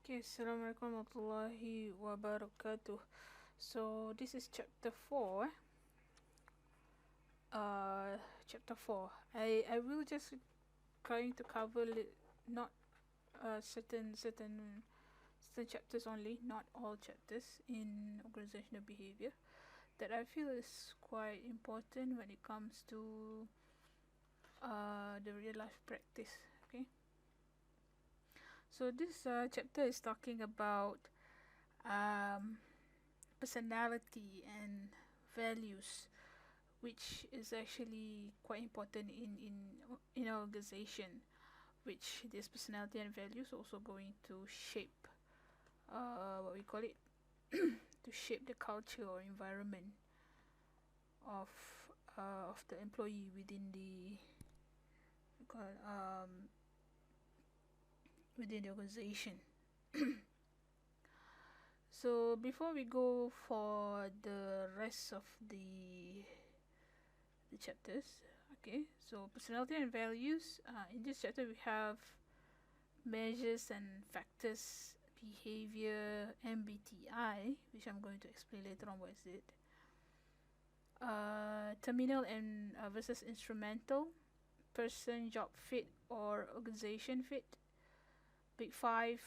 Okay, Assalamualaikum warahmatullahi wabarakatuh. So this is chapter 4. Chapter 4. I will just going to cover not certain chapters only, not all chapters in organizational behavior that I feel is quite important when it comes to the real life practice. Okay. So this chapter is talking about um, personality and values, which is actually quite important in our organization, which this personality and values also going to shape what we call it to shape the culture or environment of of the employee within the within the organization. So before we go for the rest of the chapters, okay, so personality and values, in this chapter we have measures and factors, behavior, MBTI, which I'm going to explain later on what is it, terminal and versus instrumental, person, job fit or organization fit, big five,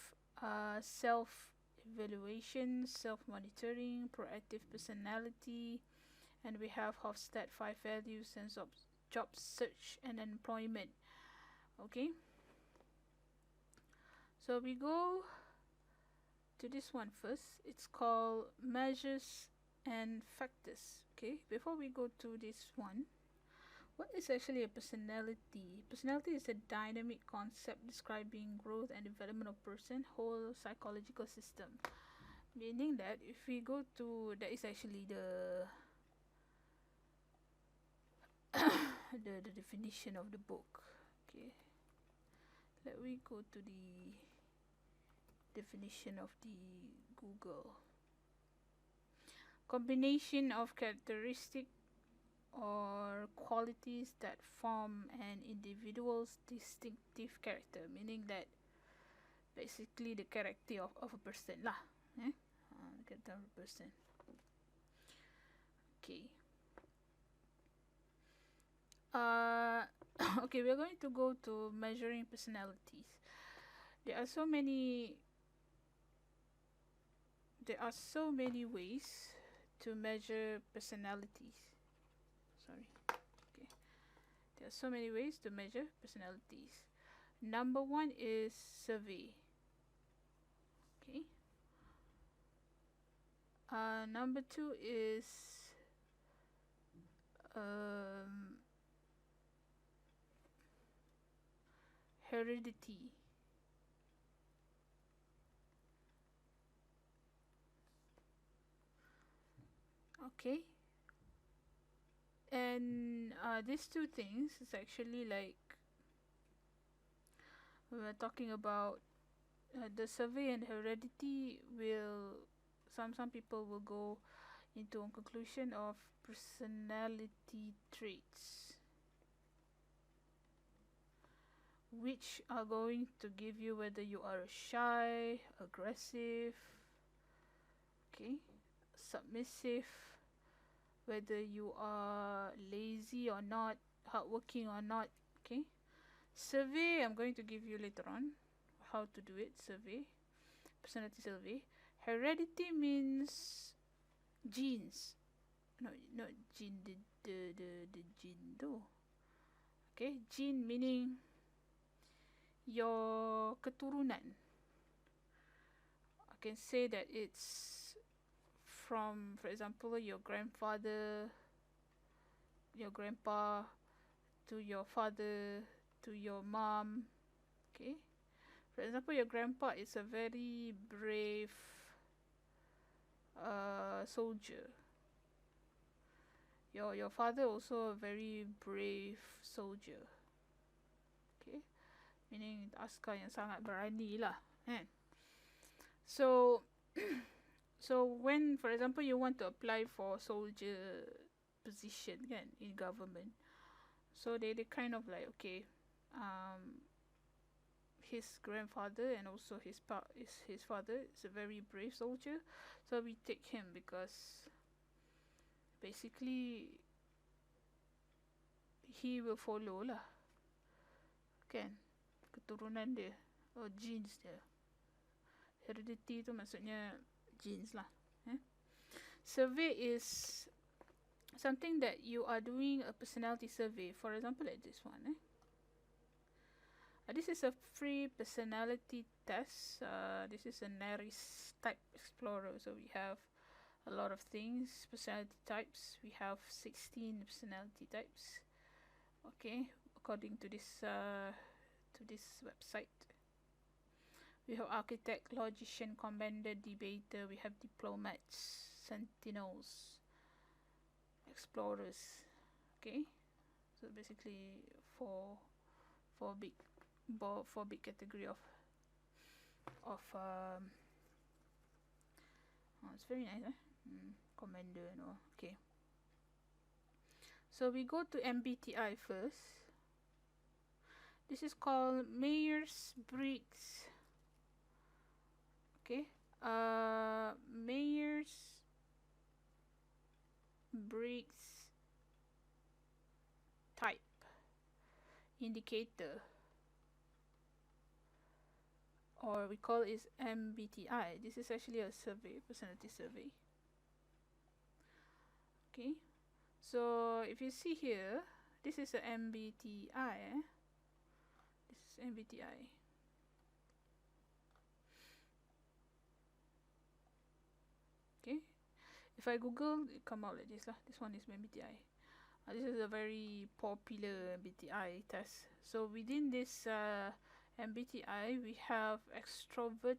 self-evaluation, self-monitoring, proactive personality, and we have hofstede 5 values and job search and employment. Okay, so we go to this one first. It's called measures and factors. Okay, before we go to this one, what is actually a personality? Personality is a dynamic concept describing growth and development of person whole psychological system, meaning that if we go to, that is actually the the definition of the book. Okay, let me go to the definition of the Google. Combination of characteristic or qualities that form an individual's distinctive character, meaning that basically the character of a person lah, character of a person. Okay. Okay, we're going to go to measuring personalities. There are so many ways to measure personalities. Sorry. Okay. There are so many ways to measure personalities. Number one is survey. Okay. Number two is heredity. Okay. And these two things is actually like we're talking about the survey and heredity will some people will go into a conclusion of personality traits which are going to give you whether you are shy, aggressive, okay, submissive, whether you are lazy or not, hardworking or not. Okay, survey I'm going to give you later on how to do it. Survey, personality survey. Heredity means genes, no, not gene, the gene though. Okay, gene meaning your keturunan. I can say that it's from, for example, your grandfather, your grandpa, to your father, to your mom. Okay, for example, your grandpa is a very brave soldier. Your father also a very brave soldier. Okay, meaning askar yang sangat berani lah, kan? So so when, for example, you want to apply for soldier position, kan, in government, so they kind of like, okay, his grandfather and also his father is a very brave soldier, so we take him because basically he will follow lah, kan, keturunan dia, or genes dia. Heredity tu maksudnya genes lah. Survey is something that you are doing a personality survey. For example, like this one. This is a free personality test. This is a Naris type explorer. So we have a lot of things, personality types. We have 16 personality types. Okay, according to this website. We have architect, logician, commander, debater. We have diplomats, sentinels, explorers. Okay, so basically four big category of oh, it's very nice, commander and all. Okay, so we go to MBTI first. This is called Myers-Briggs. Okay, Myers-Briggs type indicator, or we call it MBTI. This is actually a survey, personality survey. Okay, so if you see here, this is a MBTI. This is MBTI. Okay, if I Google, it come out like this lah. This one is MBTI. This is a very popular MBTI test. So within this MBTI, we have extrovert,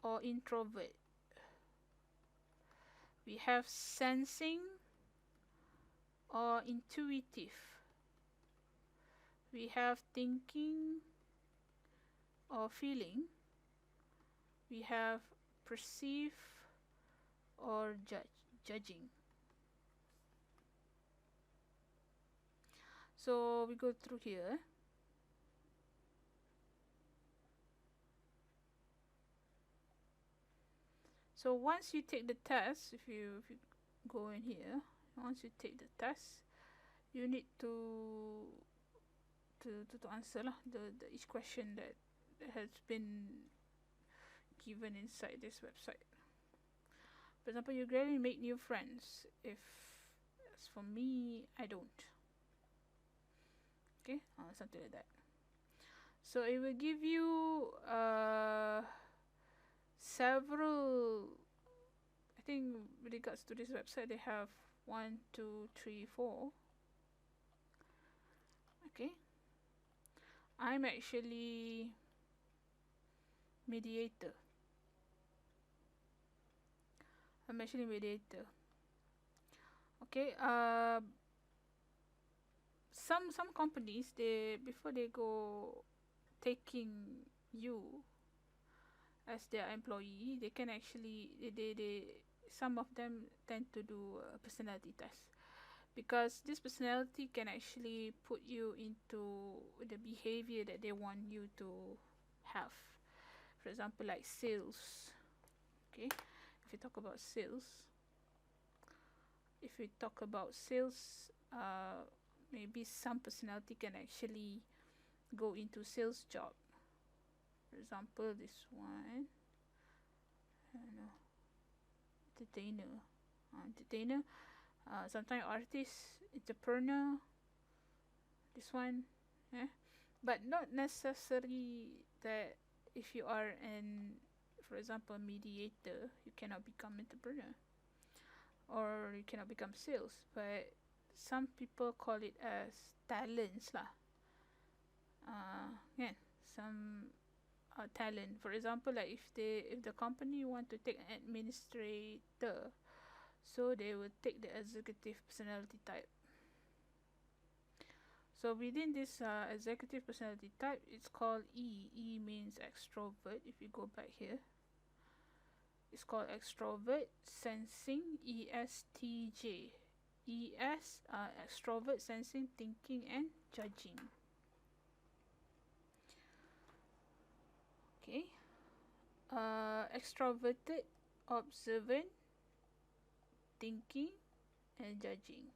or introvert. We have sensing or intuitive. We have thinking or feeling. We have perceive or judging. So we go through here. So once you take the test, if you go in here, once you take the test, you need to answer lah the each question that has been given inside this website. For example, you gradually make new friends. If, as for me, I don't. Okay, something like that. So it will give you several. I think with regards to this website, they have 1, 2, 3, 4. Okay, I'm actually mediator. Okay, some companies, they, before they go taking you as their employee, they can actually they some of them tend to do a personality test, because this personality can actually put you into the behavior that they want you to have. For example, like sales. Okay, if we talk about sales, maybe some personality can actually go into sales job. For example, this one, I don't know, entertainer, sometimes artist, entrepreneur, this one, but not necessarily that if you are for example, mediator, you cannot become entrepreneur or you cannot become sales, but some people call it as talents lah. Some talent. For example, like if the company want to take an administrator, so they will take the executive personality type. So within this executive personality type, it's called E. E means extrovert. If you go back here, it's called Extravert Sensing, ESTJ. ES, extrovert sensing, thinking and judging. Okay. Extroverted, observant, thinking and judging.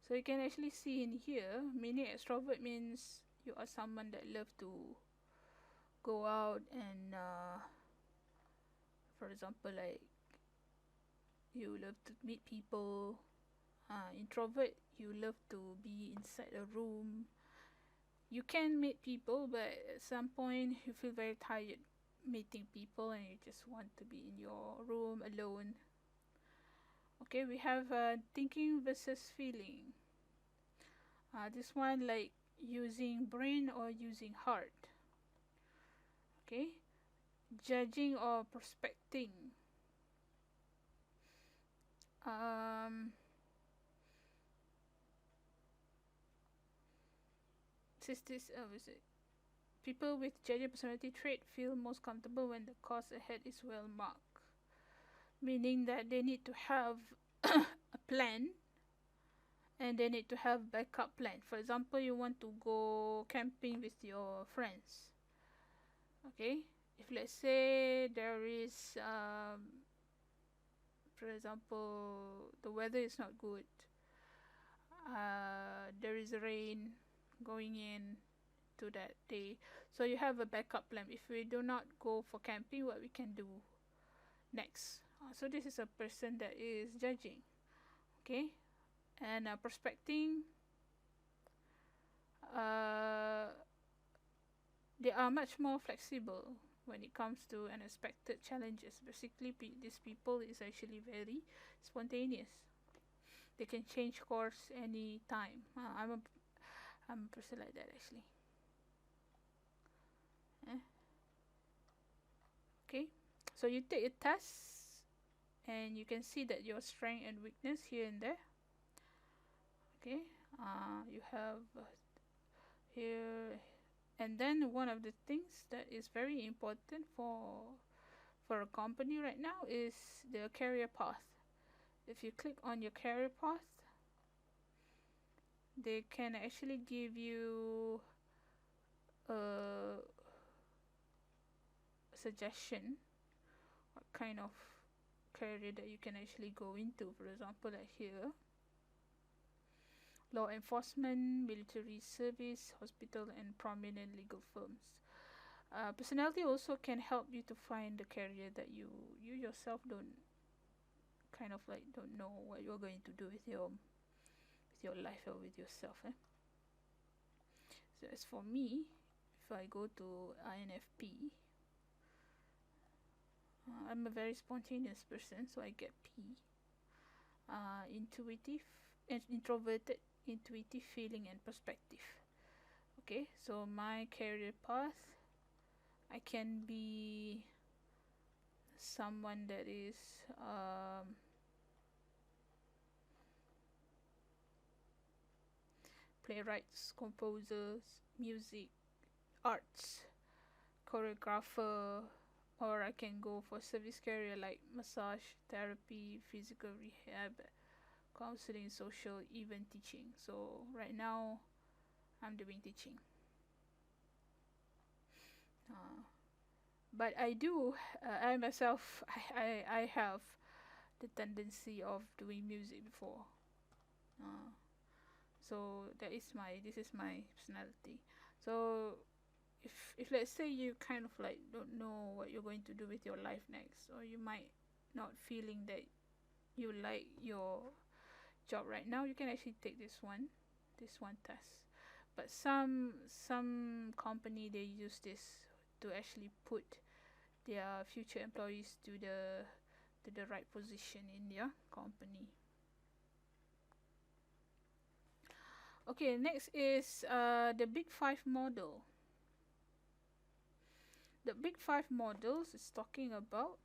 So you can actually see in here, meaning extrovert means you are someone that love to go out and for example, like you love to meet people. Introvert, you love to be inside a room. You can meet people, but at some point you feel very tired meeting people and you just want to be in your room alone. Okay, we have thinking versus feeling. This one like using brain or using heart. Okay, judging or prospecting. Was it? People with judging personality trait feel most comfortable when the course ahead is well marked, meaning that they need to have a plan and they need to have backup plan. For example, you want to go camping with your friends. Okay, if let's say there is, for example, the weather is not good, there is rain going in to that day, so you have a backup plan. If we do not go for camping, what we can do next? So this is a person that is judging. Okay, and prospecting, they are much more flexible when it comes to unexpected challenges. Basically, these people is actually very spontaneous. They can change course any time. I'm a person like that actually. Okay, so you take a test and you can see that your strength and weakness here and there. Okay, you have here, and then one of the things that is very important for a company right now is the career path. If you click on your career path, they can actually give you a suggestion what kind of career that you can actually go into. For example, like here, law enforcement, military service, hospital and prominent legal firms. Personality also can help you to find the career that you yourself don't know what you're going to do with your life or with yourself. So as for me, if I go to INFP, I'm a very spontaneous person, so I get P. Intuitive and introverted, intuitive, feeling and perspective. Okay, so my career path, I can be someone that is playwrights, composers, music, arts, choreographer, or I can go for service career like massage, therapy, physical rehab, counseling, social, even teaching. So right now, I'm doing teaching. But I myself, I have the tendency of doing music before. So this is my personality. So if let's say you kind of like don't know what you're going to do with your life next, or you might not feeling that you like your job right now, you can actually take this one test. But some company, they use this to actually put their future employees to the right position in their company. Okay, next is the Big Five model. The Big Five models is talking about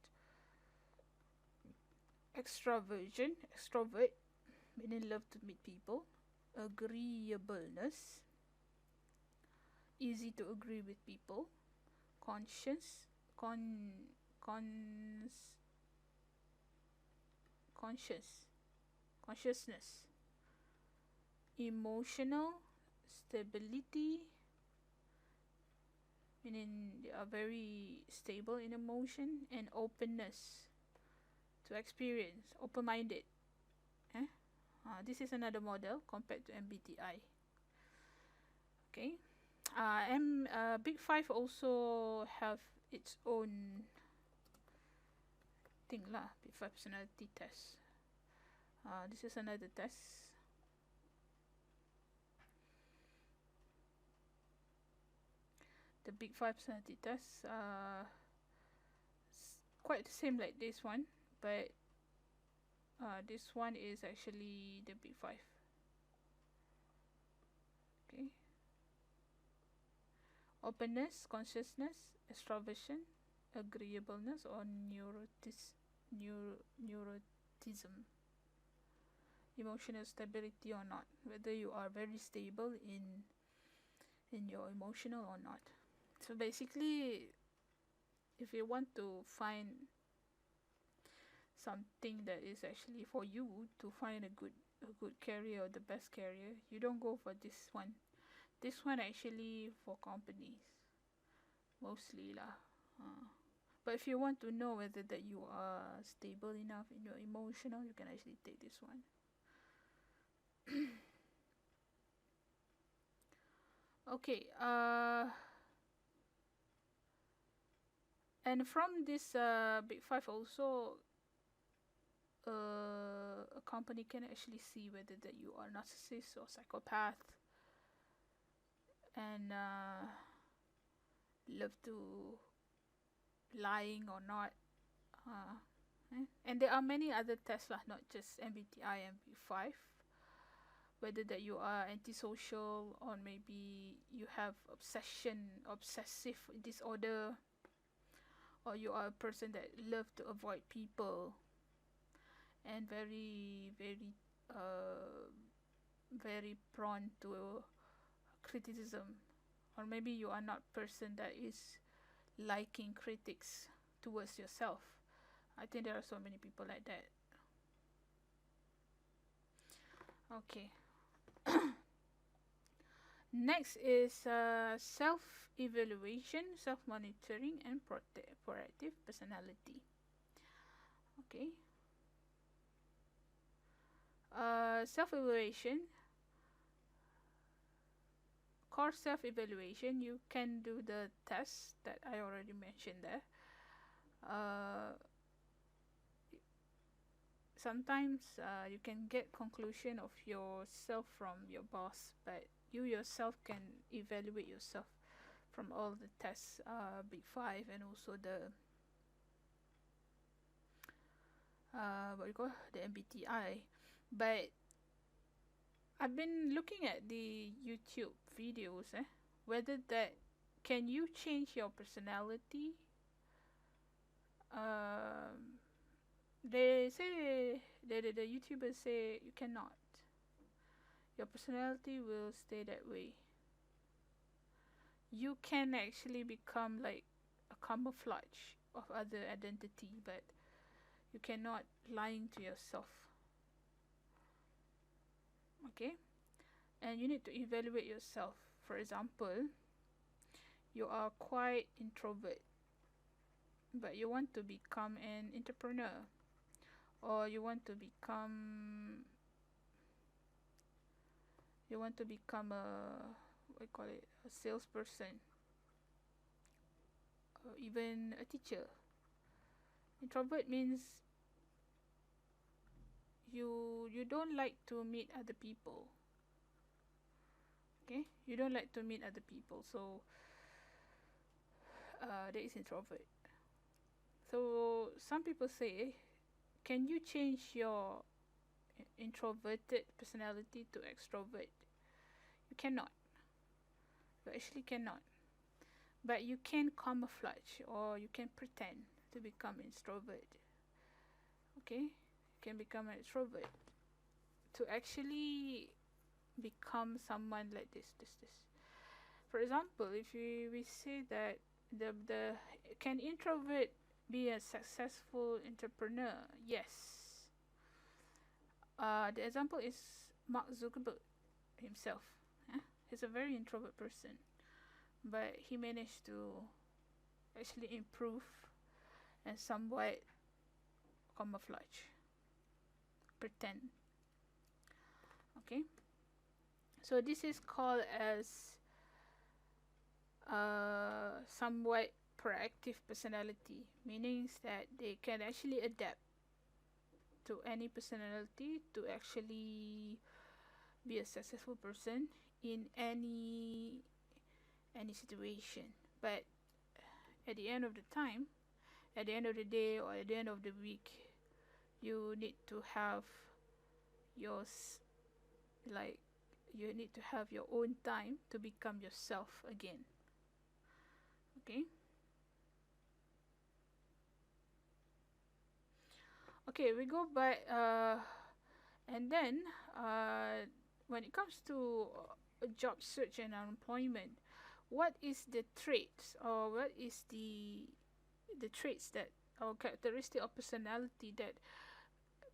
extraversion, extrovert, meaning love to meet people, agreeableness, easy to agree with people, conscience, consciousness, emotional stability, meaning they are very stable in emotion, and openness to experience, open-minded. Eh? This is another model compared to MBTI. Okay. Big Five also have its own thing lah. Big Five personality test. This is another test. The Big Five personality test. Quite the same like this one, but this one is actually the Big Five. Okay. Openness, consciousness, extraversion, agreeableness, or neuroticism. Emotional stability or not, whether you are very stable in your emotional or not. So basically, if you want to find something that is actually for you to find a good career or the best career, you don't go for this one. This one actually for companies mostly lah. But if you want to know whether that you are stable enough in your emotional, you can actually take this one. Okay, and from this Big Five also, a company can actually see whether that you are narcissist or psychopath, and love to lying or not. And there are many other tests lah, not just MBTI and Big Five. Whether that you are antisocial, or maybe you have obsessive disorder, or you are a person that love to avoid people and very prone to criticism, or maybe you are not person that is liking critics towards yourself. I think there are so many people like that. Okay. Next is self-evaluation, self-monitoring, and proactive personality. Okay. Self-evaluation, core self-evaluation, you can do the test that I already mentioned there. Sometimes you can get conclusion of yourself from your boss, but you yourself can evaluate yourself from all the tests, Big Five, and also the the MBTI. But I've been looking at the YouTube videos, whether that can you change your personality. They say the YouTubers say you cannot. Your personality will stay that way. You can actually become like a camouflage of other identity, but you cannot lying to yourself. Okay? And you need to evaluate yourself. For example, you are quite introvert, but you want to become an entrepreneur, or you want to become a salesperson, or even a teacher. Introvert means you don't like to meet other people. Okay, you don't like to meet other people, so that is introvert. So some people say, can you change your introverted personality to extrovert? You cannot. You actually cannot. But you can camouflage, or you can pretend to become introvert. Okay, you can become an extrovert to actually become someone like this. For example, if we say that the can introvert be a successful entrepreneur? Yes. The example is Mark Zuckerberg himself. He's a very introvert person, but he managed to actually improve and somewhat camouflage, pretend. Okay, so this is called as somewhat proactive personality, meaning that they can actually adapt to any personality to actually be a successful person in any situation. But at the end of the time, at the end of the day, or at the end of the week, you need to have your like you need to have your own time to become yourself again. Okay. Okay, we go back, and then when it comes to job search and unemployment, what is the traits, or what is the traits that, or characteristic of personality that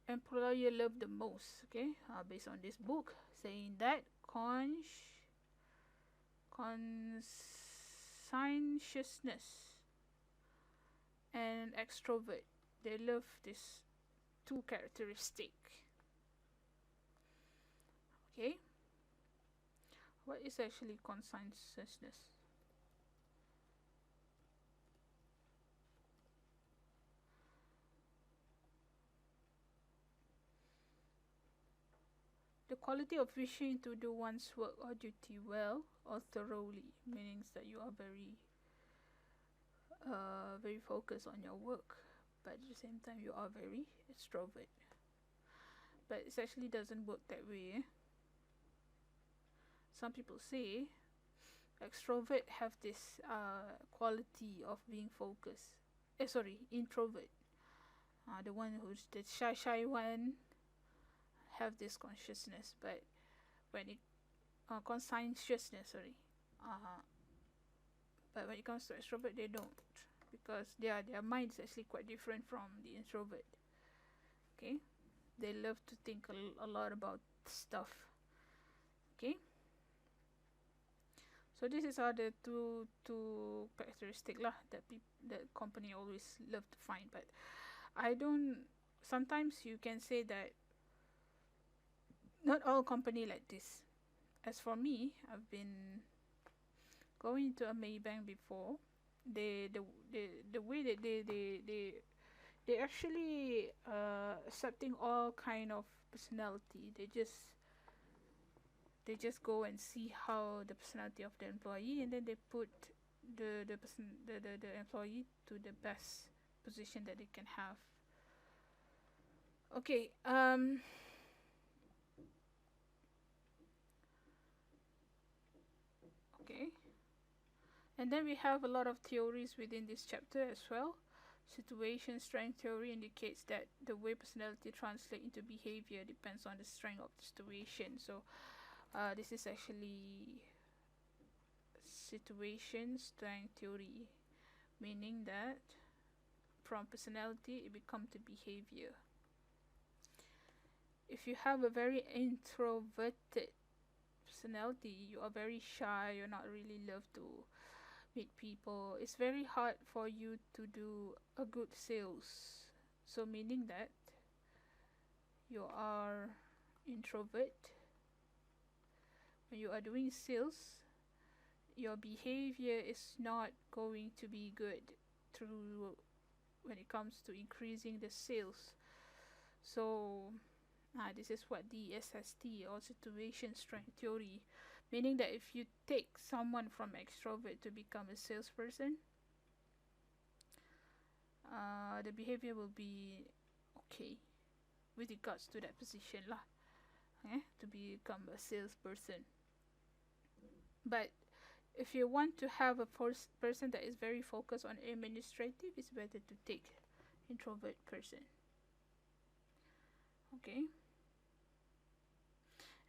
employer love the most? Okay, based on this book saying that conscientiousness and extrovert, they love this two characteristic. Okay, what is actually conscientiousness? The quality of wishing to do one's work or duty well or thoroughly, meaning that you are very focused on your work, but at the same time you are very extrovert. But it actually doesn't work that way. Some people say extrovert have this quality of being focused. Introvert. The one who's the shy one have this consciousness, but when it conscientiousness, but when it comes to extrovert, they don't, because their mind is actually quite different from the introvert. Okay, they love to think a lot about stuff. Okay, so this is all the two characteristic lah that company always love to find. But I don't. Sometimes you can say that not all company like this. As for me, I've been going to a Maybank before. The way that they actually accepting all kind of personality. They just go and see how the personality of the employee, and then they put the employee to the best position that they can have. Okay. Okay. And then we have a lot of theories within this chapter as well. Situation strength theory indicates that the way personality translates into behavior depends on the strength of the situation. So this is actually situation strength theory, meaning that from personality it becomes the behavior. If you have a very introverted personality, you are very shy, you're not really love to meet people, it's very hard for you to do a good sales. So meaning that you are introvert, when you are doing sales, your behavior is not going to be good through when it comes to increasing the sales. So this is what the SST, or situation strength theory, meaning that if you take someone from extrovert to become a salesperson, the behavior will be okay with regards to that position lah, to become a salesperson. But if you want to have a person that is very focused on administrative, it's better to take introvert person. Okay.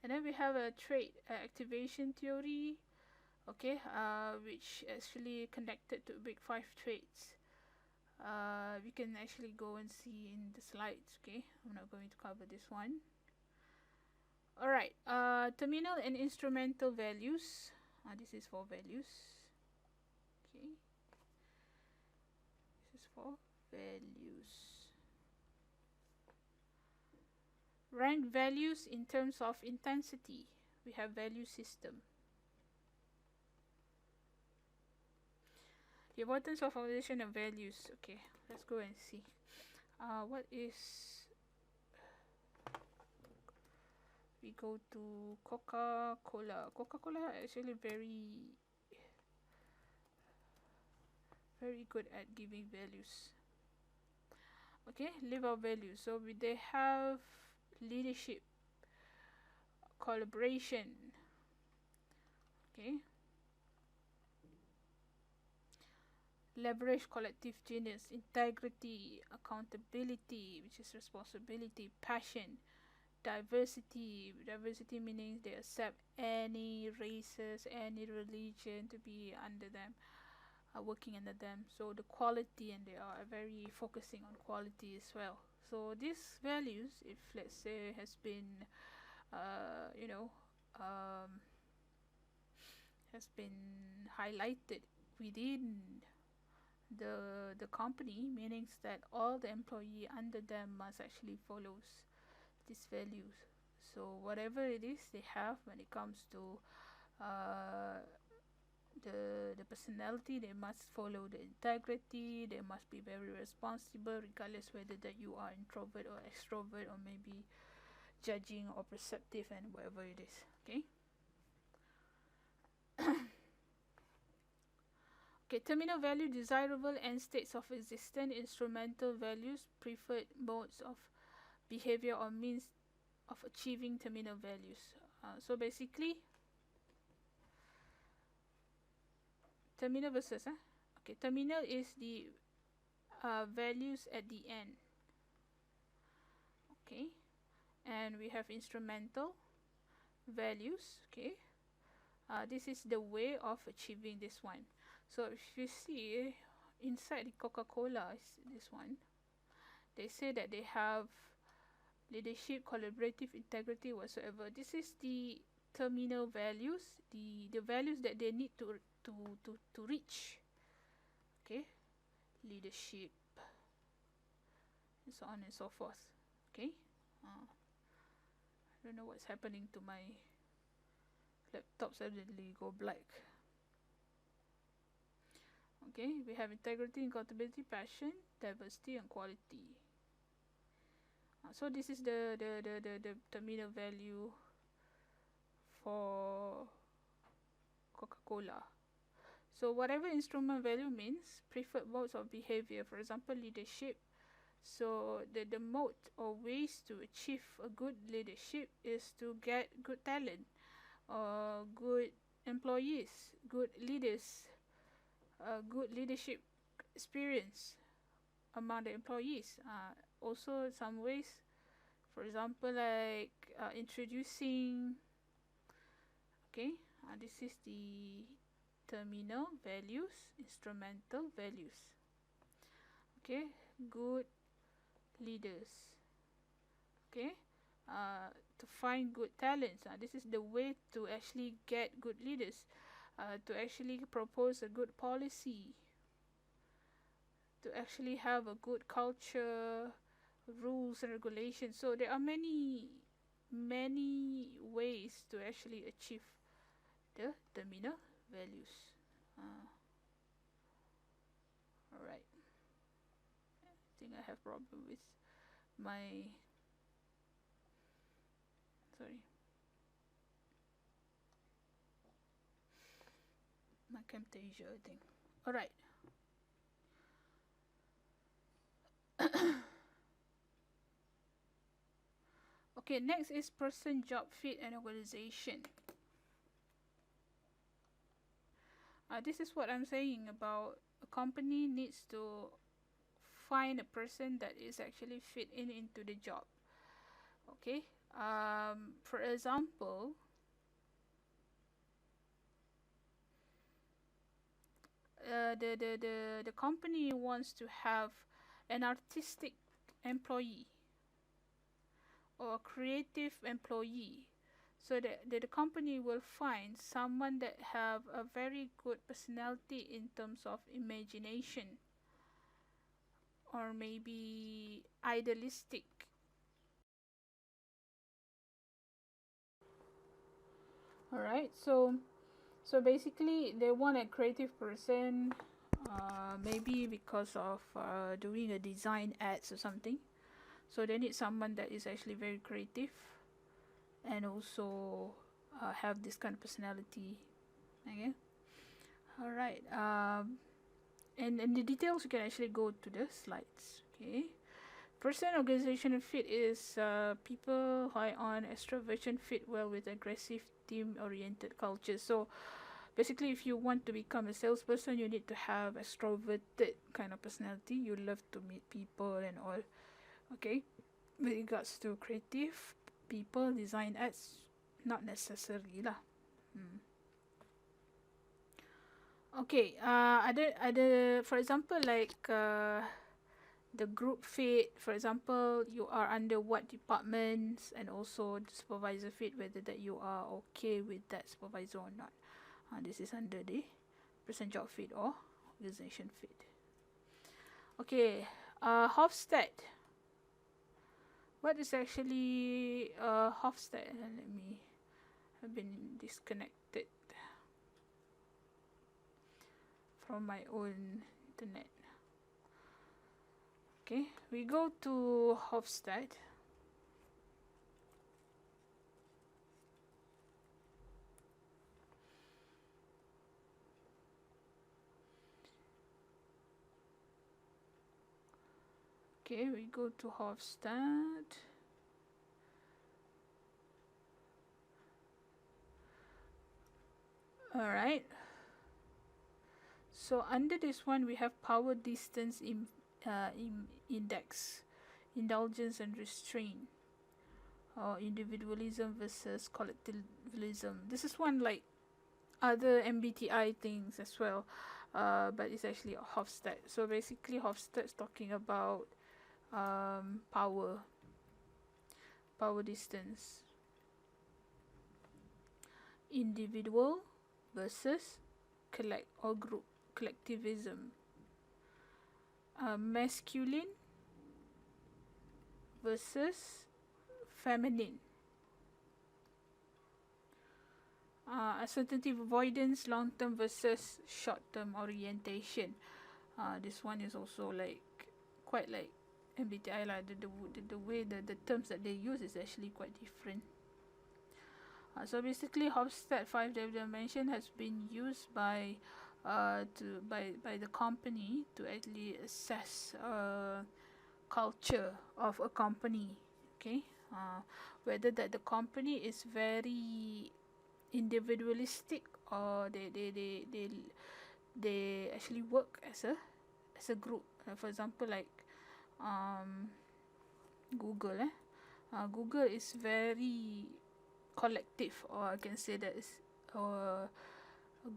And then we have a trait activation theory, okay, which actually connected to big 5 traits. We can actually go and see in the slides. Okay, I'm not going to cover this one. Alright, terminal and instrumental values. This is for values. Okay, this is for values. Rank values in terms of intensity. We have value system. The importance of foundation of values. Okay, let's go and see. What is... We go to Coca-Cola. Coca-Cola actually very good at giving values. Okay, live our values. So they have leadership, collaboration. Okay, leverage collective genius, integrity, accountability, which is responsibility, passion, diversity. Diversity meaning they accept any races, any religion to be under them, working under them. So the quality, and they are very focusing on quality as well. So these values, if let's say has been has been highlighted within the company, meaning that all the employee under them must actually follows these values. So whatever it is they have when it comes to the personality, they must follow the integrity. They must be very responsible, regardless whether that you are introvert or extrovert, or maybe judging or perceptive, and whatever it is. Okay. Okay, terminal value, desirable end states of existence, instrumental values, preferred modes of behavior or means of achieving terminal values. So basically, terminal versus okay, terminal is the values at the end. Okay, and we have instrumental values. Okay, this is the way of achieving this one. So if you see inside the Coca-Cola, this one, they say that they have leadership, collaborative, integrity, whatsoever. This is the terminal values, the values that they need to reach. Okay, leadership, and so on and so forth. Okay, I don't know what's happening to my laptop, suddenly go black. Okay, we have integrity, accountability, passion, diversity, and quality. So this is the terminal value for Coca-Cola. So whatever instrument value means, preferred modes of behavior, for example, leadership. So the mode or ways to achieve a good leadership is to get good talent, good employees, good leaders, good leadership experience among the employees. Also some ways, for example, like introducing. Okay, this is the terminal values, instrumental values. Okay, good leaders. Okay, to find good talents. This is the way to actually get good leaders, to actually propose a good policy, to actually have a good culture, rules and regulations. So there are many ways to actually achieve the terminal values. Alright, I think I have problem with my Camtasia, I think. Alright. Okay, next is person, job fit, and organization. This is what I'm saying about a company needs to find a person that is actually fit into the job. Okay, for example, the company wants to have an artistic employee or a creative employee. so that the company will find someone that have a very good personality in terms of imagination, or maybe idealistic. All right, so basically they want a creative person, maybe because of doing a design ads or something. So they need someone that is actually very creative and also have this kind of personality. Okay. All right. And the details you can actually go to the slides. Okay. Person organization fit is people high on extraversion fit well with aggressive team oriented culture. So basically, if you want to become a salesperson, you need to have extroverted kind of personality. You love to meet people and all. Okay. With regards to creative people, design ads, not necessarily lah. Okay, other for example, like the group fit, for example, you are under what departments, and also the supervisor fit, whether that you are okay with that supervisor or not. This is under the person job fit or organization fit. Okay, hofstede. What is actually hofstede? Let me. I've been disconnected from my own internet. Okay, we go to hofstede. Okay, we go to hofstede. All right. So under this one, we have power distance index, indulgence and restraint, or individualism versus collectivism. This is one like other MBTI things as well, but it's actually a hofstede. So basically, hofstede is talking about power distance, individual versus group collectivism, masculine versus feminine, uncertainty avoidance, long term versus short term orientation. This one is also like quite like MBTI lah. The way the terms that they use is actually quite different. So basically, Hofstede 5 dimension has been used by the company to actually assess culture of a company. Okay, whether that the company is very individualistic, or they actually work as a group. For example, like Google. Google is very collective, or I can say that is a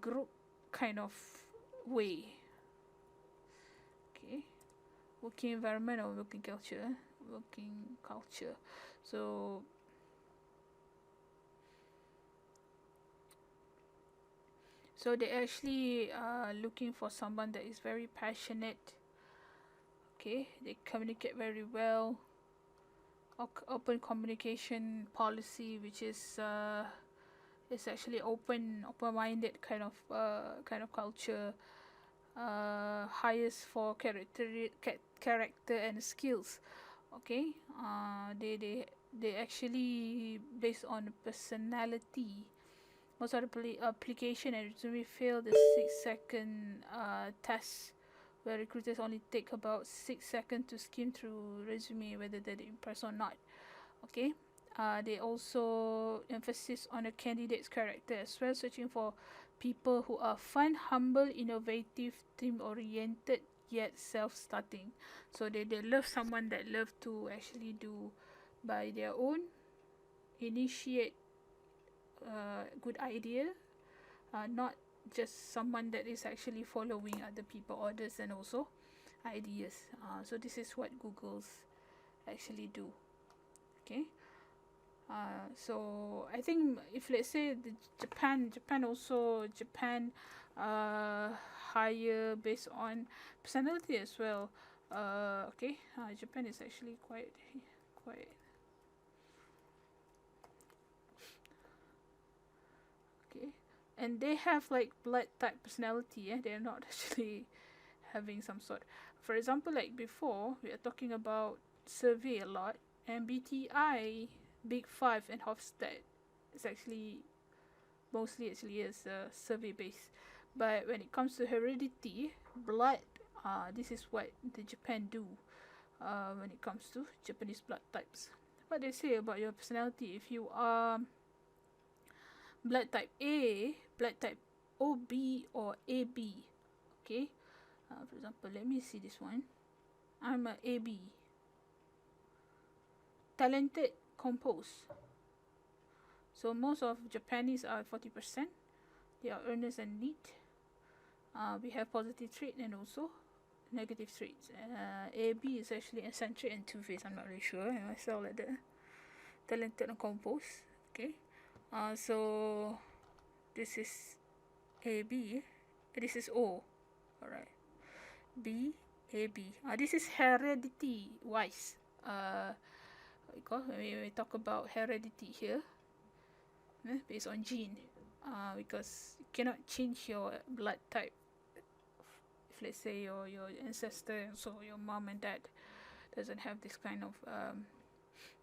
group kind of way. Okay, working environment or working culture. So they actually looking for someone that is very passionate. Okay, they communicate very well. Open communication policy, which is actually open-minded kind of culture. Highest for character and skills. Okay, they actually based on personality. Most of the application and resume fail the 6-second test, where recruiters only take about 6 seconds to skim through resume whether they're impressed or not. Okay, they also emphasis on a candidate's character as well, searching for people who are fun, humble, innovative, team-oriented, yet self-starting. So they love someone that love to actually do by their own, initiate good idea, not just someone that is actually following other people orders and also ideas. So this is what Google's actually do. Okay, So I think if let's say the Japan higher based on personality as well. Okay, Japan is actually quite okay, and they have like blood type personality. Yeah, they're not actually having some sort. For example, like before, we are talking about survey a lot. MBTI, Big Five, and Hofstede. It's actually mostly actually is survey based. But when it comes to heredity, blood, this is what the Japan do. When it comes to Japanese blood types, what they say about your personality. If you are blood type A, blood type OB or AB, okay. For example, let me see this one. I'm a AB. Talented, composed. So most of Japanese are 40%. They are earnest and neat. We have positive trait and also negative traits. AB is actually eccentric and two-faced. I'm not really sure. I sound like that. Talented and composed. Okay. So this is AB. This is O. Alright. B, AB. This is heredity wise. Because when we talk about heredity here, based on gene, because you cannot change your blood type. If let's say your ancestor, so your mom and dad doesn't have this kind of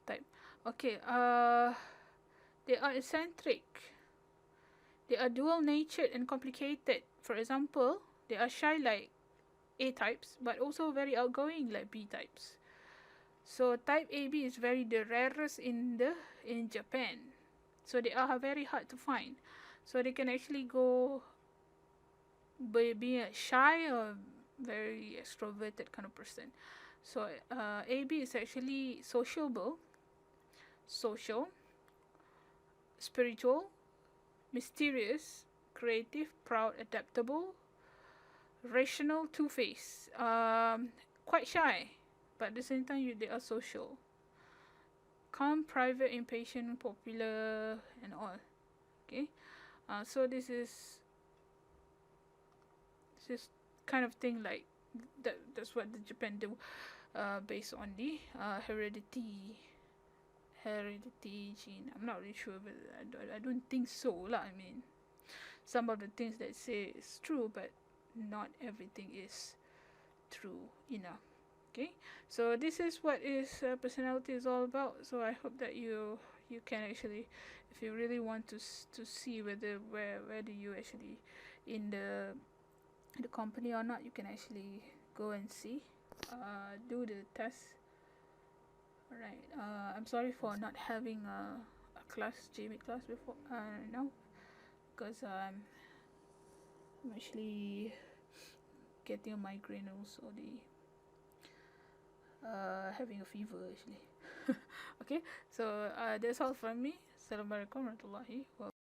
type. Okay, they are eccentric. They are dual-natured and complicated. For example, they are shy like A types, but also very outgoing like B types. So type AB is the rarest in Japan. So they are very hard to find. So they can actually go by being a shy or very extroverted kind of person. So AB is actually sociable, social, spiritual, mysterious, creative, proud, adaptable, rational, two-faced, quite shy, but at the same time they are social, calm, private, impatient, popular, and all. Okay, so this is kind of thing like that. That's what the Japan do, based on the heredity gene. I'm not really sure, but I don't think so lah. I mean, some of the things that say is true, but not everything is true enough. Okay, so this is what is personality is all about. So I hope that you can actually, if you really want to see where do you actually in the company or not, you can actually go and see, do the test. Alright, I'm sorry for not having a class, JMate class before now, because I'm actually getting a migraine, also having a fever actually. Okay, so that's all from me. Assalamualaikum warahmatullahi wabarakatuh.